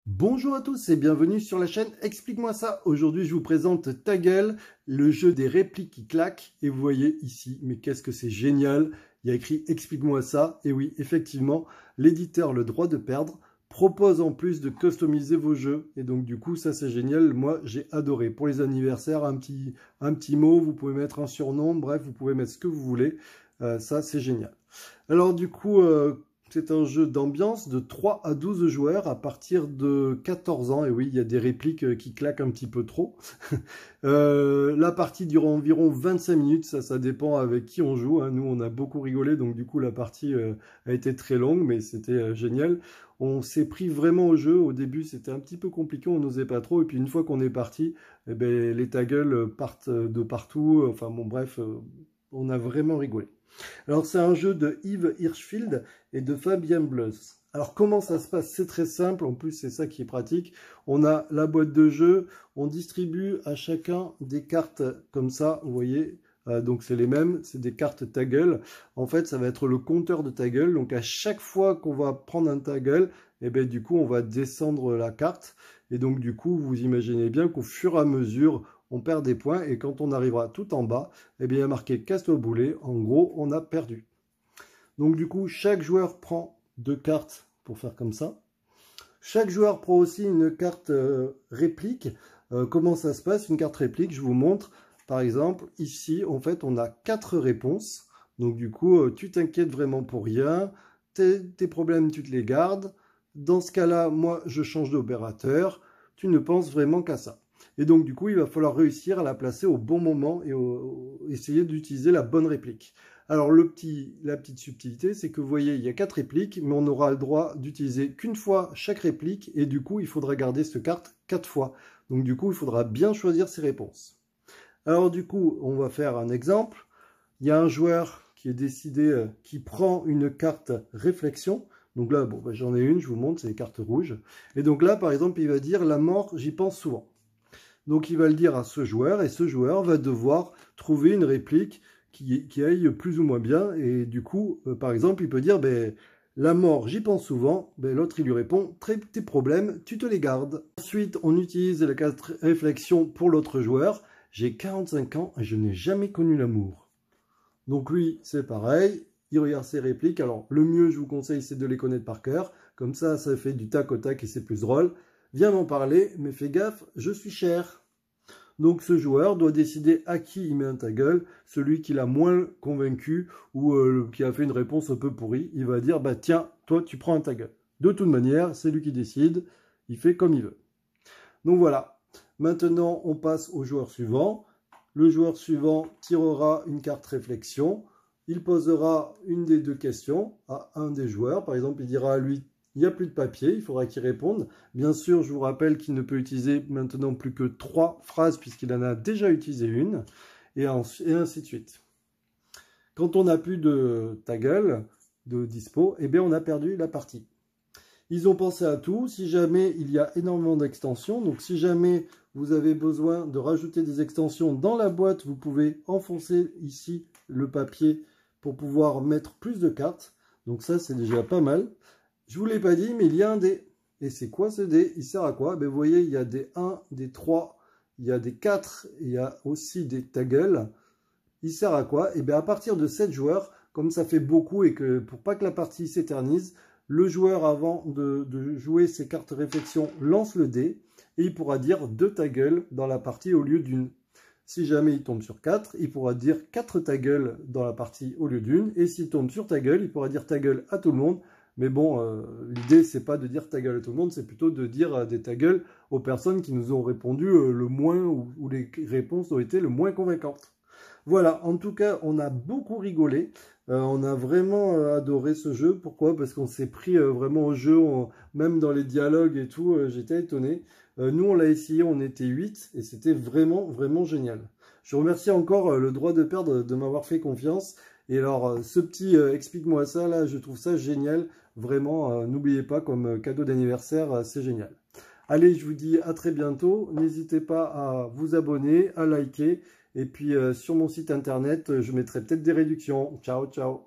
Bonjour à tous et bienvenue sur la chaîne Explique-moi ça. Aujourd'hui, je vous présente Taggle, le jeu des répliques qui claquent. Et vous voyez ici, mais qu'est-ce que c'est génial. Il y a écrit Explique-moi ça. Et oui, effectivement, l'éditeur Le Droit de Perdre propose en plus de customiser vos jeux. Et donc du coup, ça c'est génial. Moi, j'ai adoré. Pour les anniversaires, un petit mot, vous pouvez mettre un surnom. Bref, vous pouvez mettre ce que vous voulez. Ça, c'est génial. Alors du coup, c'est un jeu d'ambiance de 3 à 12 joueurs à partir de 14 ans. Et oui, il y a des répliques qui claquent un petit peu trop. La partie dure environ 25 minutes, ça dépend avec qui on joue, hein. Nous, on a beaucoup rigolé, donc du coup, la partie a été très longue, mais c'était génial. On s'est pris vraiment au jeu. Au début, c'était un petit peu compliqué, on n'osait pas trop. Et puis, une fois qu'on est parti, eh ben, les taggles partent de partout. Enfin bon, bref, on a vraiment rigolé. Alors, c'est un jeu de Yves Hirschfield et de Fabien Bleus. Alors, comment ça se passe? C'est très simple. En plus, c'est ça qui est pratique. On a la boîte de jeu. On distribue à chacun des cartes comme ça, vous voyez. Donc, c'est les mêmes. C'est des cartes Taggle. En fait, ça va être le compteur de Taggle. Donc, à chaque fois qu'on va prendre un Taggle, et ben, du coup, on va descendre la carte. Et donc, du coup, vous imaginez bien qu'au fur et à mesure, on perd des points. Et quand on arrivera tout en bas, eh bien, il y a marqué casse-toi boulet. En gros, on a perdu. Donc du coup, chaque joueur prend 2 cartes pour faire comme ça. Chaque joueur prend aussi une carte réplique. Comment ça se passe? Une carte réplique, je vous montre. Par exemple, ici, en fait, on a 4 réponses. Donc du coup, tu t'inquiètes vraiment pour rien. Tes problèmes, tu te les gardes. Dans ce cas-là, moi, je change d'opérateur. Tu ne penses vraiment qu'à ça. Et donc, du coup, il va falloir réussir à la placer au bon moment et essayer d'utiliser la bonne réplique. Alors, la petite subtilité, c'est que vous voyez, il y a 4 répliques, mais on aura le droit d'utiliser qu'une fois chaque réplique, et du coup, il faudra garder cette carte 4 fois. Donc, du coup, il faudra bien choisir ses réponses. Alors, du coup, on va faire un exemple. Il y a un joueur qui est décidé, qui prend une carte réflexion. Donc là, bon, bah, j'en ai une, je vous montre, c'est les cartes rouges. Et donc là, par exemple, il va dire, la mort, j'y pense souvent. Donc il va le dire à ce joueur, et ce joueur va devoir trouver une réplique qui aille plus ou moins bien. Et du coup, par exemple, il peut dire, ben, la mort, j'y pense souvent. Ben, l'autre, il lui répond, tes problèmes, tu te les gardes. Ensuite, on utilise la carte réflexion pour l'autre joueur. J'ai 45 ans et je n'ai jamais connu l'amour. Donc lui, c'est pareil. Il regarde ses répliques. Alors, le mieux, je vous conseille, c'est de les connaître par cœur. Comme ça fait du tac au tac et c'est plus drôle. Viens m'en parler, mais fais gaffe, je suis cher. Donc ce joueur doit décider à qui il met un Taggle, celui qui l'a moins convaincu ou qui a fait une réponse un peu pourrie. Il va dire, bah tiens, toi tu prends un Taggle. De toute manière, c'est lui qui décide, il fait comme il veut. Donc voilà, maintenant on passe au joueur suivant. Le joueur suivant tirera une carte réflexion. Il posera une des 2 questions à un des joueurs. Par exemple, il dira à lui, il n'y a plus de papier, il faudra qu'il réponde. Bien sûr, je vous rappelle qu'il ne peut utiliser maintenant plus que 3 phrases puisqu'il en a déjà utilisé une, et ainsi de suite. Quand on n'a plus de Taggle, de dispo, eh bien on a perdu la partie. Ils ont pensé à tout. Si jamais il y a énormément d'extensions, donc si jamais vous avez besoin de rajouter des extensions dans la boîte, vous pouvez enfoncer ici le papier pour pouvoir mettre plus de cartes. Donc ça, c'est déjà pas mal. Je ne vous l'ai pas dit, mais il y a un dé. Et c'est quoi ce dé? Il sert à quoi? Ben, vous voyez, il y a des 1, des 3, il y a des 4, il y a aussi des Taggle. Il sert à quoi? Et bien à partir de 7 joueurs, comme ça fait beaucoup et que pour pas que la partie s'éternise, le joueur avant de jouer ses cartes réflexion lance le dé et il pourra dire 2 Taggle dans la partie au lieu d'une. Si jamais il tombe sur 4, il pourra dire 4 Taggle dans la partie au lieu d'une. Et s'il tombe sur Taggle, il pourra dire Taggle à tout le monde. Mais bon, l'idée, c'est pas de dire Taggle à tout le monde, c'est plutôt de dire des Taggle aux personnes qui nous ont répondu le moins, ou les réponses ont été le moins convaincantes. Voilà, en tout cas, on a beaucoup rigolé. On a vraiment adoré ce jeu. Pourquoi? Parce qu'on s'est pris vraiment au jeu, même dans les dialogues et tout, j'étais étonné. Nous, on l'a essayé, on était 8 et c'était vraiment, vraiment génial. Je remercie encore le droit de perdre de m'avoir fait confiance. Et alors, ce petit explique-moi ça, là, je trouve ça génial. Vraiment, n'oubliez pas, comme cadeau d'anniversaire, c'est génial. Allez, je vous dis à très bientôt. N'hésitez pas à vous abonner, à liker. Et puis sur mon site internet, je mettrai peut-être des réductions. Ciao, ciao.